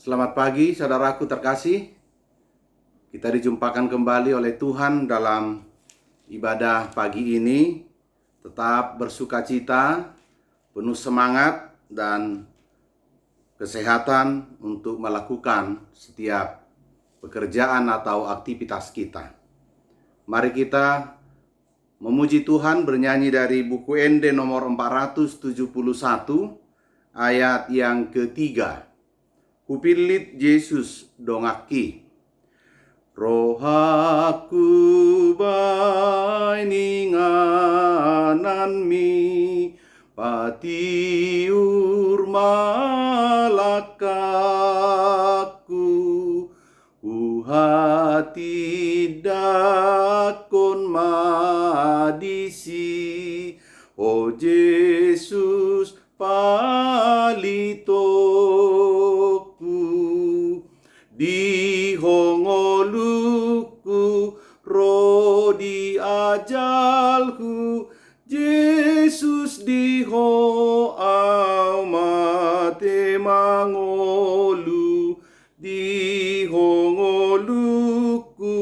Selamat pagi saudaraku terkasih. Kita dijumpakan kembali oleh Tuhan dalam ibadah pagi ini. Tetap bersukacita, penuh semangat dan kesehatan untuk melakukan setiap pekerjaan atau aktivitas kita. Mari kita memuji Tuhan bernyanyi dari buku ND nomor 471 ayat yang ketiga. Kupilit Yesus dongaki. Rohaku baininganan mi patiur malakaku uhati dakon madisi o Yesus palitoku di hongoluku rodi ajalku Yesus di ho amate mangolu di hongoluku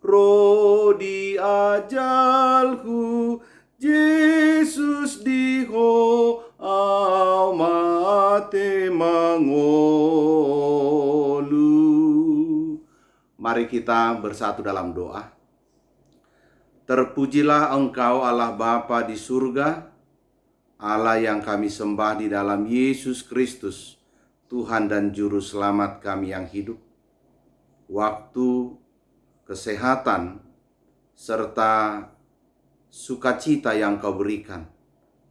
rodi ajalku Yesus di ho amate mangolu. Mari kita bersatu dalam doa. Terpujilah Engkau Allah Bapa di surga, Allah yang kami sembah di dalam Yesus Kristus, Tuhan dan Juru Selamat kami yang hidup. Waktu, kesehatan, serta sukacita yang Kau berikan.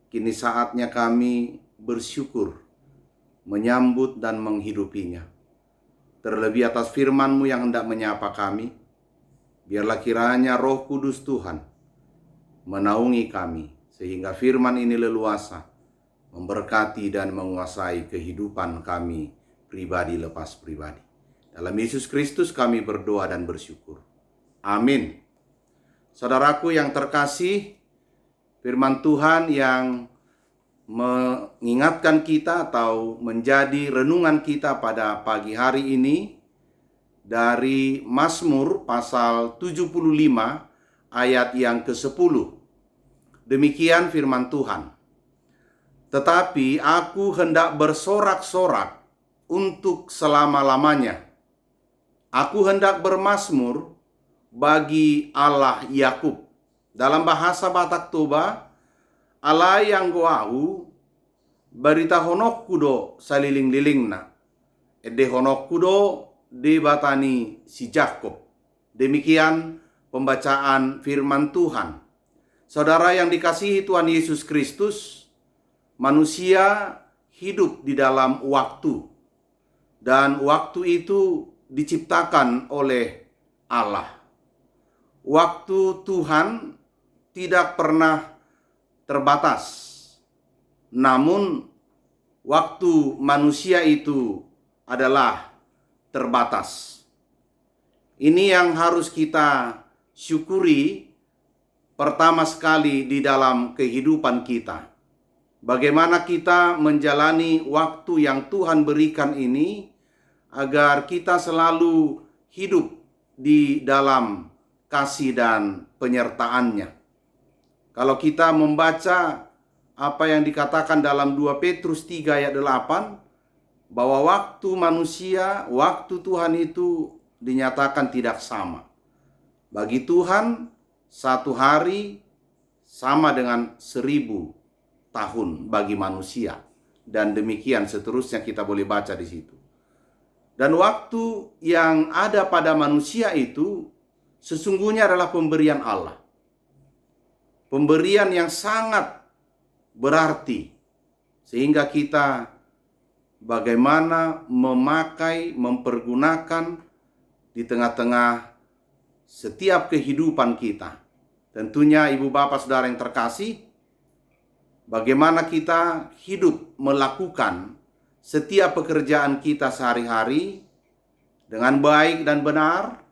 Kini saatnya kami bersyukur, menyambut dan menghidupinya. Terlebih atas firman-Mu yang hendak menyapa kami, biarlah kiranya Roh Kudus Tuhan menaungi kami, sehingga firman ini leluasa memberkati dan menguasai kehidupan kami pribadi lepas pribadi. Dalam Yesus Kristus kami berdoa dan bersyukur. Amin. Saudaraku yang terkasih, firman Tuhan yang mengingatkan kita atau menjadi renungan kita pada pagi hari ini dari Mazmur pasal 75 ayat yang ke-10. Demikian firman Tuhan. Tetapi aku hendak bersorak-sorak untuk selama-lamanya. Aku hendak bermazmur bagi Allah Yakub. Dalam bahasa Batak Toba, Allah yang goau barita honok kudo saliling-lilingna. Ede honok kudo de batani si Jakob. Demikian pembacaan firman Tuhan. Saudara yang dikasihi Tuhan Yesus Kristus, manusia hidup di dalam waktu. Dan waktu itu diciptakan oleh Allah. Waktu Tuhan tidak pernah terbatas. Namun waktu manusia itu adalah terbatas. Ini yang harus kita syukuri pertama sekali di dalam kehidupan kita. Bagaimana kita menjalani waktu yang Tuhan berikan ini agar kita selalu hidup di dalam kasih dan penyertaan-Nya. Kalau kita membaca apa yang dikatakan dalam 2 Petrus 3 ayat 8, bahwa waktu manusia, waktu Tuhan itu dinyatakan tidak sama. Bagi Tuhan, satu hari sama dengan 1000 tahun bagi manusia. Dan demikian seterusnya kita boleh baca di situ. Dan waktu yang ada pada manusia itu sesungguhnya adalah pemberian Allah. Pemberian yang sangat berarti, sehingga kita bagaimana memakai, mempergunakan di tengah-tengah setiap kehidupan kita. Tentunya ibu bapak saudara yang terkasih, bagaimana kita hidup melakukan setiap pekerjaan kita sehari-hari dengan baik dan benar,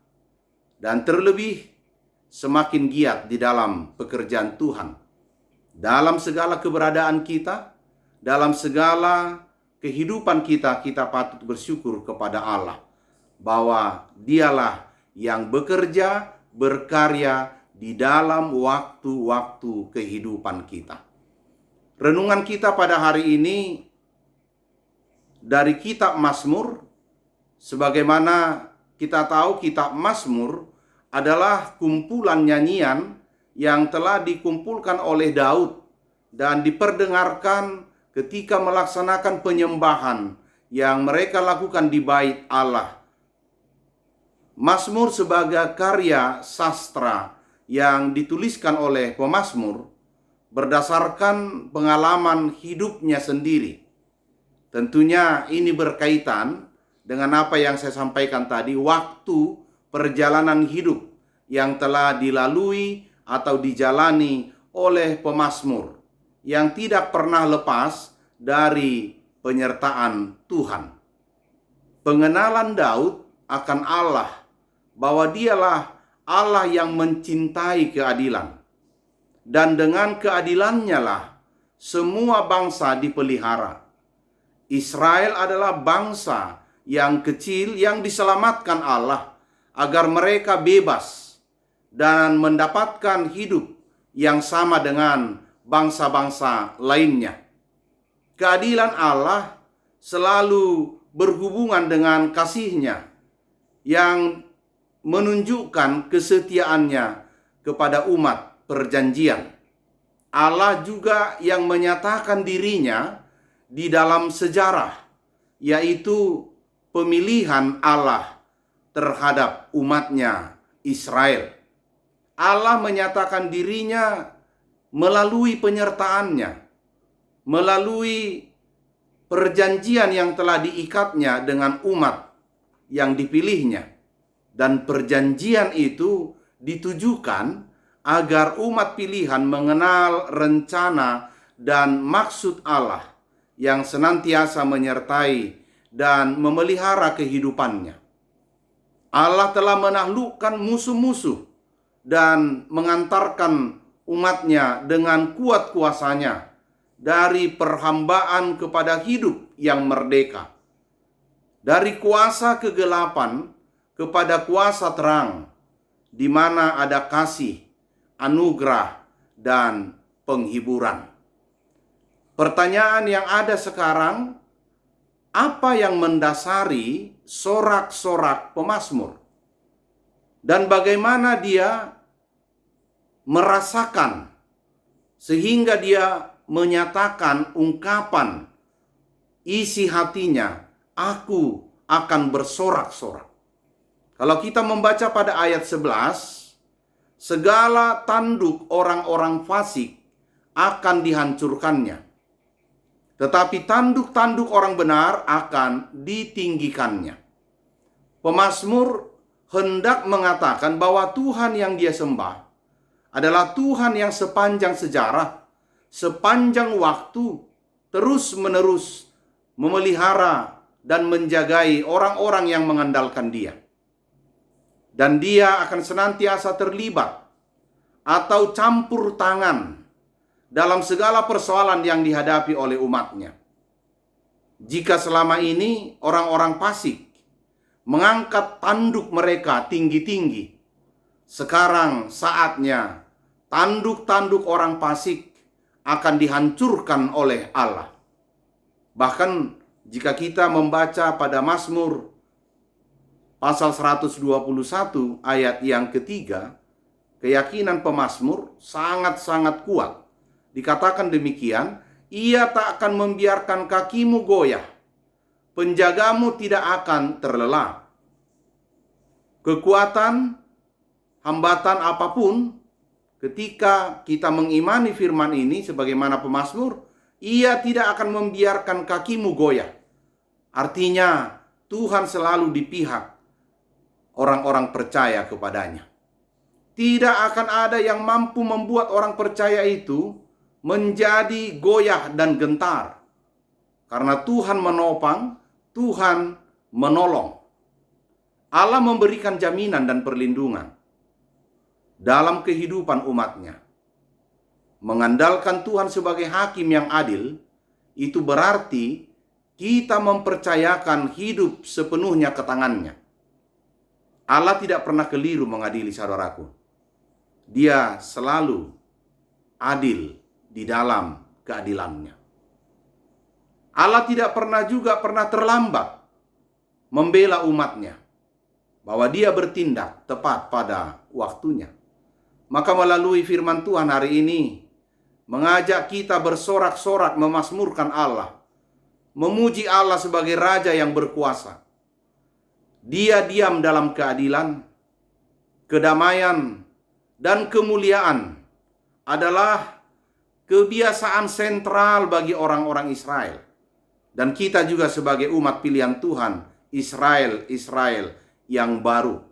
dan terlebih semakin giat di dalam pekerjaan Tuhan. Dalam segala keberadaan kita, dalam segala kehidupan kita, kita patut bersyukur kepada Allah bahwa Dialah yang bekerja, berkarya di dalam waktu-waktu kehidupan kita. Renungan kita pada hari ini dari kitab Mazmur. Sebagaimana kita tahu, kitab Mazmur adalah kumpulan nyanyian yang telah dikumpulkan oleh Daud dan diperdengarkan ketika melaksanakan penyembahan yang mereka lakukan di bait Allah. Mazmur sebagai karya sastra yang dituliskan oleh pemazmur berdasarkan pengalaman hidupnya sendiri. Tentunya ini berkaitan dengan apa yang saya sampaikan tadi, waktu perjalanan hidup yang telah dilalui atau dijalani oleh pemazmur yang tidak pernah lepas dari penyertaan Tuhan. Pengenalan Daud akan Allah, bahwa Dialah Allah yang mencintai keadilan, dan dengan keadilannya lah semua bangsa dipelihara. Israel adalah bangsa yang kecil yang diselamatkan Allah agar mereka bebas dan mendapatkan hidup yang sama dengan bangsa-bangsa lainnya. Keadilan Allah selalu berhubungan dengan kasih-Nya yang menunjukkan kesetiaannya kepada umat perjanjian. Allah juga yang menyatakan dirinya di dalam sejarah, yaitu pemilihan Allah terhadap umatnya Israel. Allah menyatakan dirinya melalui penyertaannya, melalui perjanjian yang telah diikatnya dengan umat yang dipilihnya. Dan perjanjian itu ditujukan agar umat pilihan mengenal rencana dan maksud Allah yang senantiasa menyertai dan memelihara kehidupannya. Allah telah menaklukkan musuh-musuh dan mengantarkan umatnya dengan kuat kuasanya dari perhambaan kepada hidup yang merdeka, dari kuasa kegelapan kepada kuasa terang, di mana ada kasih, anugerah, dan penghiburan. Pertanyaan yang ada sekarang, apa yang mendasari sorak-sorak pemazmur? Dan bagaimana dia merasakan sehingga dia menyatakan ungkapan isi hatinya, aku akan bersorak-sorak. Kalau kita membaca pada ayat 11, segala tanduk orang-orang fasik akan dihancurkannya, tetapi tanduk-tanduk orang benar akan ditinggikannya. Pemazmur hendak mengatakan bahwa Tuhan yang dia sembah adalah Tuhan yang sepanjang sejarah, sepanjang waktu, terus-menerus memelihara dan menjagai orang-orang yang mengandalkan Dia. Dan Dia akan senantiasa terlibat atau campur tangan dalam segala persoalan yang dihadapi oleh umatnya. Jika selama ini orang-orang fasik mengangkat tanduk mereka tinggi-tinggi, sekarang saatnya tanduk-tanduk orang fasik akan dihancurkan oleh Allah. Bahkan jika kita membaca pada Mazmur pasal 121 ayat yang ketiga, keyakinan pemazmur sangat-sangat kuat. Dikatakan demikian, ia tak akan membiarkan kakimu goyah, penjagamu tidak akan terlelap. Kekuatan, hambatan apapun, ketika kita mengimani firman ini sebagaimana pemazmur, ia tidak akan membiarkan kakimu goyah. Artinya, Tuhan selalu di pihak orang-orang percaya kepadanya. Tidak akan ada yang mampu membuat orang percaya itu menjadi goyah dan gentar. Karena Tuhan menopang, Tuhan menolong. Allah memberikan jaminan dan perlindungan dalam kehidupan umatnya. Mengandalkan Tuhan sebagai hakim yang adil, itu berarti kita mempercayakan hidup sepenuhnya ke tangannya. Allah tidak pernah keliru mengadili, saudaraku. Dia selalu adil di dalam keadilannya. Allah tidak pernah terlambat membela umatnya, bahwa dia bertindak tepat pada waktunya. Maka melalui firman Tuhan hari ini, mengajak kita bersorak-sorak memazmurkan Allah, memuji Allah sebagai Raja yang berkuasa. Dia diam dalam keadilan, kedamaian, dan kemuliaan adalah kebiasaan sentral bagi orang-orang Israel. Dan kita juga sebagai umat pilihan Tuhan, Israel yang baru.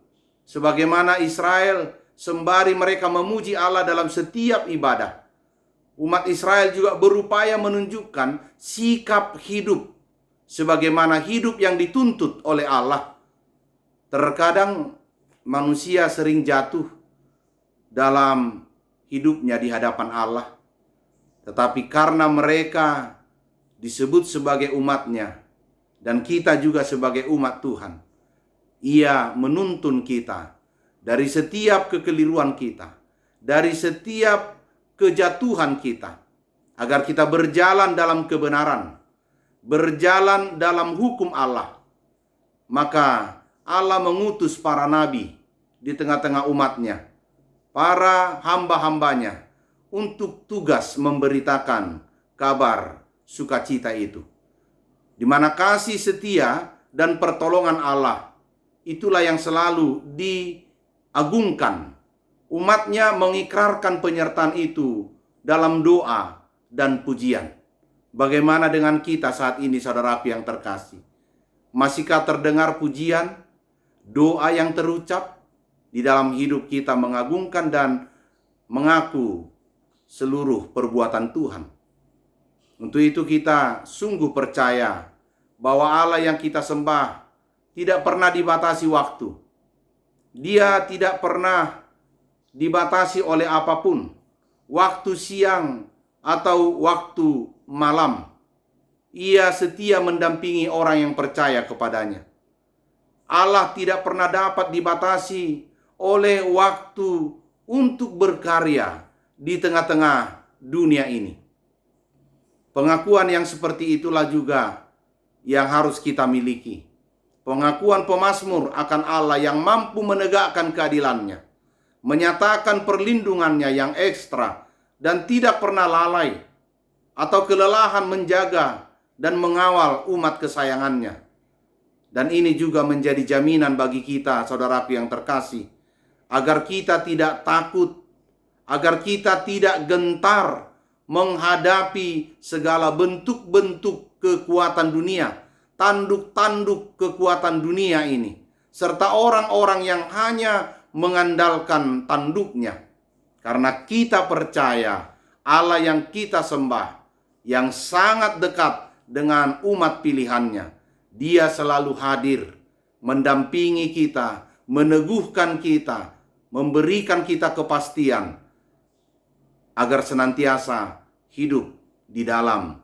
Sebagaimana Israel sembari mereka memuji Allah dalam setiap ibadah, umat Israel juga berupaya menunjukkan sikap hidup sebagaimana hidup yang dituntut oleh Allah. Terkadang manusia sering jatuh dalam hidupnya di hadapan Allah, tetapi karena mereka disebut sebagai umatnya, dan kita juga sebagai umat Tuhan, Ia menuntun kita dari setiap kekeliruan kita, dari setiap kejatuhan kita, agar kita berjalan dalam kebenaran, berjalan dalam hukum Allah. Maka Allah mengutus para nabi di tengah-tengah umatnya, para hamba-hambanya, untuk tugas memberitakan kabar sukacita itu, di mana kasih setia dan pertolongan Allah itulah yang selalu diagungkan. Umatnya mengikrarkan penyertaan itu dalam doa dan pujian. Bagaimana dengan kita saat ini, saudaraku yang terkasih? Masihkah terdengar pujian, doa yang terucap di dalam hidup kita mengagungkan dan mengaku seluruh perbuatan Tuhan? Untuk itu kita sungguh percaya bahwa Allah yang kita sembah tidak pernah dibatasi waktu. Dia tidak pernah dibatasi oleh apapun, waktu siang atau waktu malam. Ia setia mendampingi orang yang percaya kepadanya. Allah tidak pernah dapat dibatasi oleh waktu untuk berkarya di tengah-tengah dunia ini. Pengakuan yang seperti itulah juga yang harus kita miliki. Pengakuan pemazmur akan Allah yang mampu menegakkan keadilannya, menyatakan perlindungannya yang ekstra, dan tidak pernah lalai atau kelelahan menjaga dan mengawal umat kesayangannya. Dan ini juga menjadi jaminan bagi kita, saudaraku yang terkasih, agar kita tidak takut, agar kita tidak gentar menghadapi segala bentuk-bentuk kekuatan dunia, tanduk-tanduk kekuatan dunia ini, serta orang-orang yang hanya mengandalkan tanduknya. Karena kita percaya Allah yang kita sembah, yang sangat dekat dengan umat pilihannya, Dia selalu hadir, mendampingi kita, meneguhkan kita, memberikan kita kepastian, agar senantiasa hidup di dalam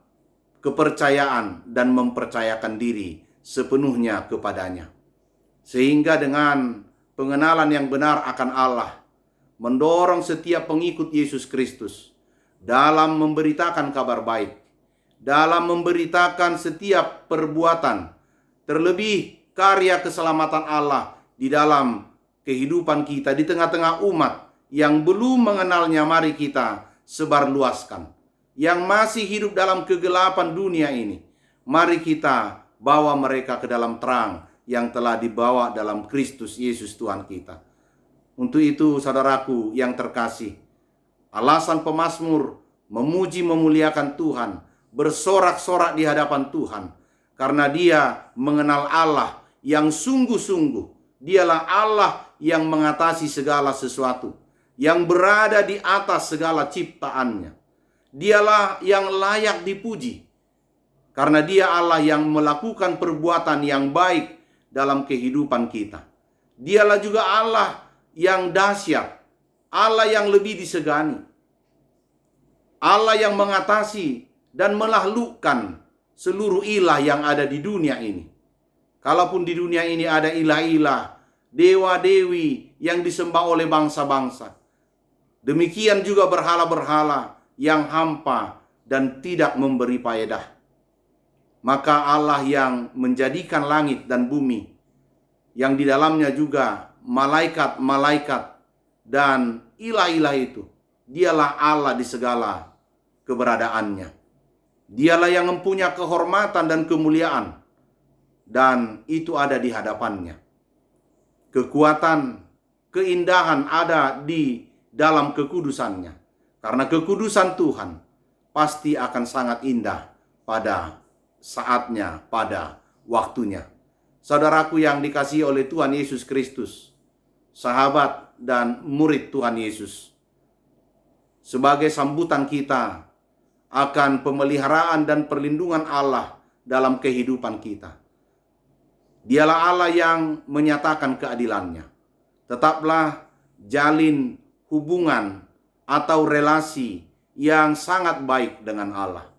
kepercayaan dan mempercayakan diri sepenuhnya kepadanya. Sehingga dengan pengenalan yang benar akan Allah, mendorong setiap pengikut Yesus Kristus dalam memberitakan kabar baik, dalam memberitakan setiap perbuatan, terlebih karya keselamatan Allah di dalam kehidupan kita di tengah-tengah umat yang belum mengenalnya. Mari kita sebarluaskan. Yang masih hidup dalam kegelapan dunia ini, mari kita bawa mereka ke dalam terang yang telah dibawa dalam Kristus Yesus Tuhan kita. Untuk itu, saudaraku yang terkasih, alasan pemazmur memuji memuliakan Tuhan, bersorak-sorak di hadapan Tuhan, karena dia mengenal Allah yang sungguh-sungguh. Dialah Allah yang mengatasi segala sesuatu, yang berada di atas segala ciptaannya. Dialah yang layak dipuji, karena Dia Allah yang melakukan perbuatan yang baik dalam kehidupan kita. Dialah juga Allah yang dahsyat, Allah yang lebih disegani, Allah yang mengatasi dan menaklukkan seluruh ilah yang ada di dunia ini. Kalaupun di dunia ini ada ilah-ilah, dewa-dewi yang disembah oleh bangsa-bangsa, demikian juga berhala-berhala yang hampa dan tidak memberi faedah. Maka Allah yang menjadikan langit dan bumi, yang di dalamnya juga malaikat-malaikat dan ilah-ilah itu, dialah Allah di segala keberadaannya. Dialah yang mempunyai kehormatan dan kemuliaan, dan itu ada di hadapannya. Kekuatan, keindahan ada di dalam kekudusannya. Karena kekudusan Tuhan pasti akan sangat indah pada saatnya, pada waktunya. Saudaraku yang dikasihi oleh Tuhan Yesus Kristus, sahabat dan murid Tuhan Yesus, sebagai sambutan kita akan pemeliharaan dan perlindungan Allah dalam kehidupan kita. Dialah Allah yang menyatakan keadilannya. Tetaplah jalin hubungan atau relasi yang sangat baik dengan Allah.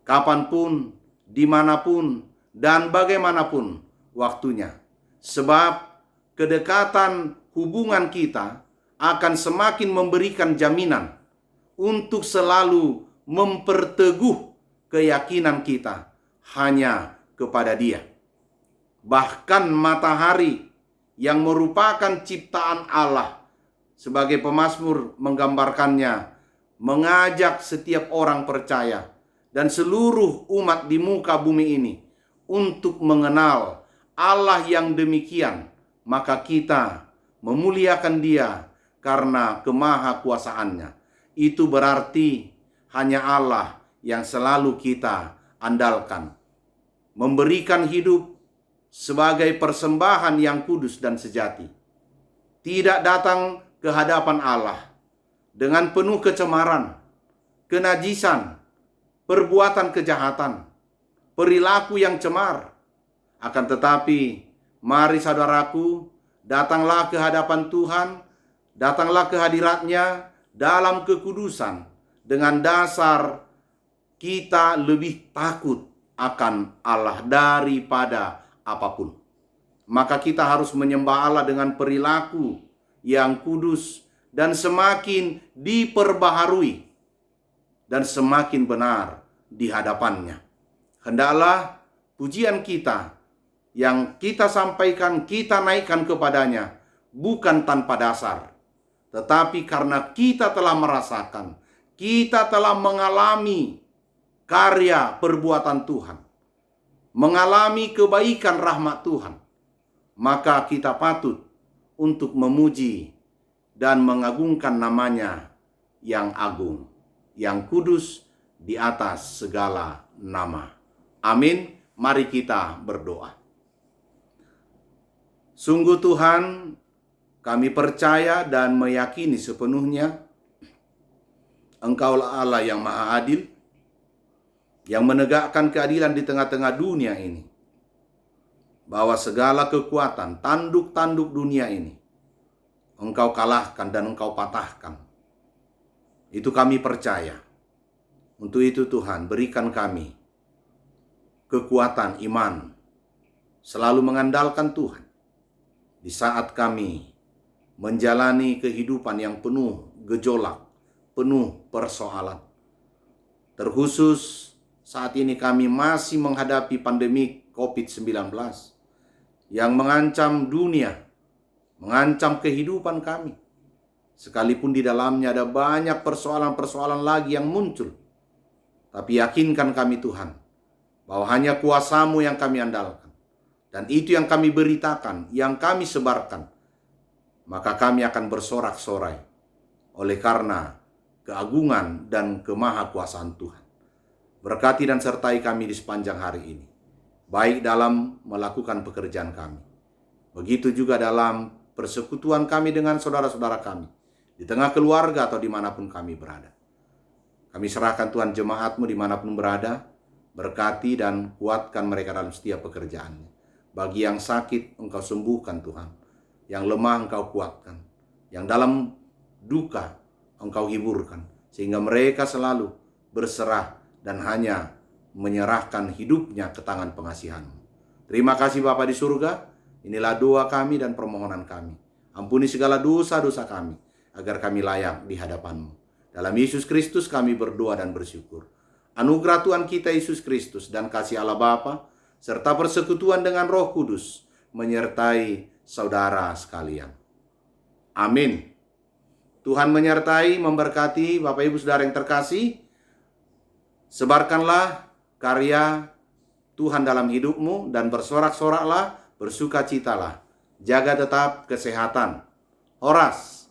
Kapanpun, dimanapun, dan bagaimanapun waktunya. Sebab kedekatan hubungan kita akan semakin memberikan jaminan untuk selalu memperteguh keyakinan kita hanya kepada Dia. Bahkan matahari yang merupakan ciptaan Allah, sebagai pemazmur menggambarkannya, mengajak setiap orang percaya dan seluruh umat di muka bumi ini untuk mengenal Allah yang demikian. Maka kita memuliakan Dia karena kemahakuasaannya. Itu berarti hanya Allah yang selalu kita andalkan, memberikan hidup sebagai persembahan yang kudus dan sejati. Tidak datang ke hadapan Allah dengan penuh kecemaran, kenajisan, perbuatan kejahatan, perilaku yang cemar. Akan tetapi, mari saudaraku, datanglah ke hadapan Tuhan, datanglah ke hadirat-Nya dalam kekudusan, dengan dasar kita lebih takut akan Allah daripada apapun. Maka kita harus menyembah Allah dengan perilaku yang kudus dan semakin diperbaharui dan semakin benar di hadapannya. Hendaklah pujian kita yang kita sampaikan, kita naikkan kepadanya bukan tanpa dasar, tetapi karena kita telah merasakan, kita telah mengalami karya perbuatan Tuhan, mengalami kebaikan rahmat Tuhan, maka kita patut untuk memuji dan mengagungkan namanya yang agung, yang kudus di atas segala nama. Amin. Mari kita berdoa. Sungguh Tuhan, kami percaya dan meyakini sepenuhnya Engkaulah Allah yang Maha Adil, yang menegakkan keadilan di tengah-tengah dunia ini. Bahwa segala kekuatan, tanduk-tanduk dunia ini, Engkau kalahkan dan Engkau patahkan. Itu kami percaya. Untuk itu Tuhan, berikan kami kekuatan iman, selalu mengandalkan Tuhan di saat kami menjalani kehidupan yang penuh gejolak, penuh persoalan. Terkhusus saat ini kami masih menghadapi pandemi COVID-19 yang mengancam dunia, mengancam kehidupan kami. Sekalipun di dalamnya ada banyak persoalan-persoalan lagi yang muncul. Tapi yakinkan kami Tuhan, bahwa hanya kuasa-Mu yang kami andalkan. Dan itu yang kami beritakan, yang kami sebarkan. Maka kami akan bersorak-sorai oleh karena keagungan dan kemahakuasaan Tuhan. Berkati dan sertai kami di sepanjang hari ini, baik dalam melakukan pekerjaan kami, begitu juga dalam persekutuan kami dengan saudara-saudara kami, di tengah keluarga atau dimanapun kami berada. Kami serahkan Tuhan jemaat-Mu dimanapun berada, berkati dan kuatkan mereka dalam setiap pekerjaannya. Bagi yang sakit, Engkau sembuhkan Tuhan. Yang lemah Engkau kuatkan. Yang dalam duka Engkau hiburkan. Sehingga mereka selalu berserah dan hanya menyerahkan hidupnya ke tangan pengasihan-Mu. Terima kasih Bapa di surga, inilah doa kami dan permohonan kami. Ampuni segala dosa-dosa kami, agar kami layak di hadapan-Mu. Dalam Yesus Kristus kami berdoa dan bersyukur. Anugerah Tuhan kita Yesus Kristus dan kasih Allah Bapa, serta persekutuan dengan Roh Kudus, menyertai saudara sekalian. Amin. Tuhan menyertai, memberkati Bapak Ibu Saudara yang terkasih. Sebarkanlah karya Tuhan dalam hidupmu dan bersorak-soraklah, bersukacitalah. Jaga tetap kesehatan. Horas.